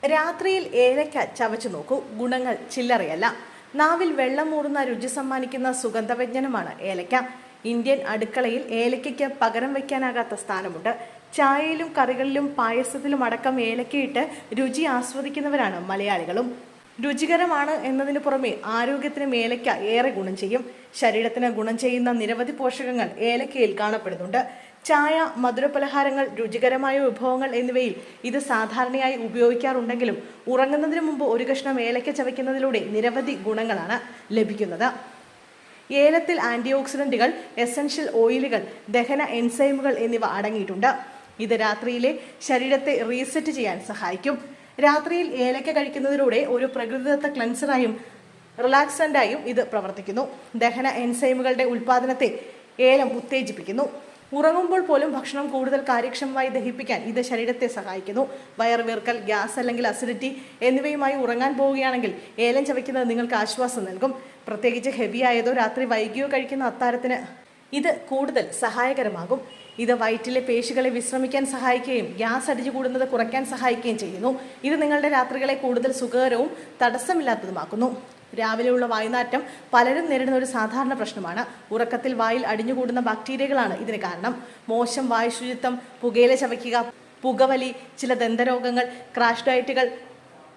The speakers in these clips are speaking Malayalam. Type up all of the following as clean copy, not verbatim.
രാത്രിയിൽ ഏലക്ക ചവച്ചു നോക്കൂ. ഗുണങ്ങൾ ചില്ലറയല്ല. നാവിൽ വെള്ളം മൂറുന്ന രുചി സമ്മാനിക്കുന്ന സുഗന്ധവ്യഞ്ജനമാണ് ഏലക്ക. ഇന്ത്യൻ അടുക്കളയിൽ ഏലക്കയ്ക്ക് പകരം വയ്ക്കാനാകാത്ത സ്ഥാനമുണ്ട്. ചായയിലും കറികളിലും പായസത്തിലും അടക്കം ഏലക്കയിട്ട് രുചി ആസ്വദിക്കുന്നവരാണ് മലയാളികളും. രുചികരമാണ് എന്നതിനു പുറമെ ആരോഗ്യത്തിന് ഏലക്ക ഏറെ ഗുണം ചെയ്യും. ശരീരത്തിന് ഗുണം ചെയ്യുന്ന നിരവധി പോഷകങ്ങൾ ഏലക്കയിൽ കാണപ്പെടുന്നുണ്ട്. ചായ, മധുരപലഹാരങ്ങൾ, രുചികരമായ വിഭവങ്ങൾ എന്നിവയിൽ ഇത് സാധാരണയായി ഉപയോഗിക്കാറുണ്ടെങ്കിലും ഉറങ്ങുന്നതിന് മുമ്പ് ഒരു കഷ്ണം ഏലക്ക ചവയ്ക്കുന്നതിലൂടെ നിരവധി ഗുണങ്ങളാണ് ലഭിക്കുന്നത്. ഏലത്തിൽ ആന്റി ഓക്സിഡന്റുകൾ, എസൻഷ്യൽ ഓയിലുകൾ, ദഹന എൻസൈമുകൾ എന്നിവ അടങ്ങിയിട്ടുണ്ട്. ഇത് രാത്രിയിലെ ശരീരത്തെ റീസെറ്റ് ചെയ്യാൻ സഹായിക്കും. രാത്രിയിൽ ഏലക്ക കഴിക്കുന്നതിലൂടെ ഒരു പ്രകൃതിദത്ത ക്ലൻസറായും റിലാക്സന്റായും ഇത് പ്രവർത്തിക്കുന്നു. ദഹന എൻസൈമുകളുടെ ഉൽപ്പാദനത്തെ ഏലം ഉത്തേജിപ്പിക്കുന്നു. ഉറങ്ങുമ്പോൾ പോലും ഭക്ഷണം കൂടുതൽ കാര്യക്ഷമമായി ദഹിപ്പിക്കാൻ ഇത് ശരീരത്തെ സഹായിക്കുന്നു. വയറുവീർക്കൽ, ഗ്യാസ് അല്ലെങ്കിൽ അസിഡിറ്റി എന്നിവയുമായി ഉറങ്ങാൻ പോവുകയാണെങ്കിൽ ഏലം ചവയ്ക്കുന്നത് നിങ്ങൾക്ക് ആശ്വാസം നൽകും. പ്രത്യേകിച്ച് ഹെവി ആയതോ രാത്രി വൈകിയോ കഴിക്കുന്ന അത്താഴത്തിന് ഇത് കൂടുതൽ സഹായകരമാകും. ഇത് വയറ്റിലെ പേശികളെ വിശ്രമിക്കാൻ സഹായിക്കുകയും ഗ്യാസ് അടിച്ചു കൂടുന്നത് കുറയ്ക്കാൻ സഹായിക്കുകയും ചെയ്യുന്നു. ഇത് നിങ്ങളുടെ രാത്രികളെ കൂടുതൽ സുഖകരവും തടസ്സമില്ലാത്തതുമാക്കുന്നു. രാവിലെയുള്ള വായുനാറ്റം പലരും നേരിടുന്ന ഒരു സാധാരണ പ്രശ്നമാണ്. ഉറക്കത്തിൽ വായിൽ അടിഞ്ഞുകൂടുന്ന ബാക്ടീരിയകളാണ് ഇതിന് കാരണം. മോശം വായുശുചിത്വം, പുകയില ചവയ്ക്കുക, പുകവലി, ചില ദന്തരോഗങ്ങൾ, ക്രാഷ് ഡയറ്റുകൾ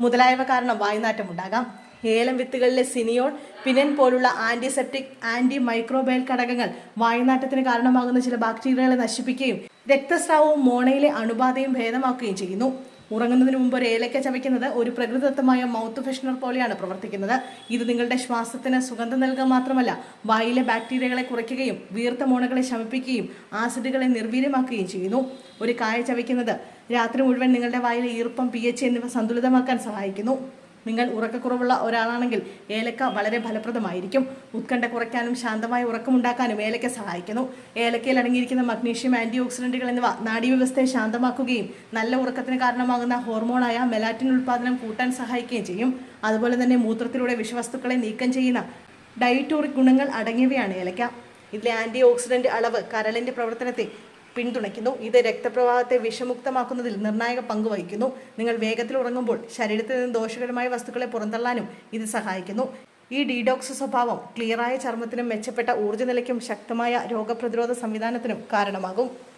മുതലായവ കാരണം വായുനാറ്റം ഉണ്ടാകാം. ഏലം വിത്തുകളിലെ സിനിയോൾ, പിനൻ പോലുള്ള ആന്റിസെപ്റ്റിക്, ആന്റി മൈക്രോബയൽ ഘടകങ്ങൾ വായുനാറ്റത്തിന് കാരണമാകുന്ന ചില ബാക്ടീരിയകളെ നശിപ്പിക്കുകയും രക്തസ്രാവവും മോണയിലെ അണുബാധയും ഭേദമാക്കുകയും ചെയ്യുന്നു. ഉറങ്ങുന്നതിന് മുമ്പ് ഒരു ഏലക്ക ചവയ്ക്കുന്നത് ഒരു പ്രകൃതിദത്തമായ മൗത്ത് ഫ്രഷ്നർ പോലെയാണ് പ്രവർത്തിക്കുന്നത്. ഇത് നിങ്ങളുടെ ശ്വാസത്തിന് സുഗന്ധം നൽകുക മാത്രമല്ല, വായിലെ ബാക്ടീരിയകളെ കുറയ്ക്കുകയും വീർത്ത മോണകളെ ശമിപ്പിക്കുകയും ആസിഡുകളെ നിർവീര്യമാക്കുകയും ചെയ്യുന്നു. ഒരു കായ ചവയ്ക്കുന്നത് രാത്രി മുഴുവൻ നിങ്ങളുടെ വായിലെ ഈർപ്പം, pH എന്നിവ സന്തുലിതമാക്കാൻ സഹായിക്കുന്നു. നിങ്ങൾ ഉറക്കക്കുറവുള്ള ഒരാളാണെങ്കിൽ ഏലക്ക വളരെ ഫലപ്രദമായിരിക്കും. ഉത്കണ്ഠ കുറയ്ക്കാനും ശാന്തമായ ഉറക്കമുണ്ടാക്കാനും ഏലക്ക സഹായിക്കുന്നു. ഏലക്കയിൽ അടങ്ങിയിരിക്കുന്ന മഗ്നീഷ്യം, ആന്റി ഓക്സിഡന്റുകൾ എന്നിവ നാഡീവ്യവസ്ഥയെ ശാന്തമാക്കുകയും നല്ല ഉറക്കത്തിന് കാരണമാകുന്ന ഹോർമോണായ മെലാറ്റിൻ ഉൽപ്പാദനം കൂട്ടാൻ സഹായിക്കുകയും ചെയ്യും. അതുപോലെ തന്നെ മൂത്രത്തിലൂടെ വിഷവസ്തുക്കളെ നീക്കം ചെയ്യുന്ന ഡയറ്റോറിക് ഗുണങ്ങൾ അടങ്ങിയവയാണ് ഏലക്ക. ഇതിലെ ആന്റി ഓക്സിഡന്റ് അളവ് കരളിന്റെ പ്രവർത്തനത്തെ പിന്തുണയ്ക്കുന്നു. ഇത് രക്തപ്രവാഹത്തെ വിഷമുക്തമാക്കുന്നതിൽ നിർണായക പങ്ക് വഹിക്കുന്നു. നിങ്ങൾ വേഗത്തിൽ ഉറങ്ങുമ്പോൾ ശരീരത്തിൽ നിന്ന് ദോഷകരമായ വസ്തുക്കളെ പുറന്തള്ളാനും ഇത് സഹായിക്കുന്നു. ഈ ഡീഡോക്സ് സ്വഭാവം ക്ലിയറായ ചർമ്മത്തിനും മെച്ചപ്പെട്ട ഊർജ്ജനിലയ്ക്കും ശക്തമായ രോഗപ്രതിരോധ സംവിധാനത്തിനും കാരണമാകും.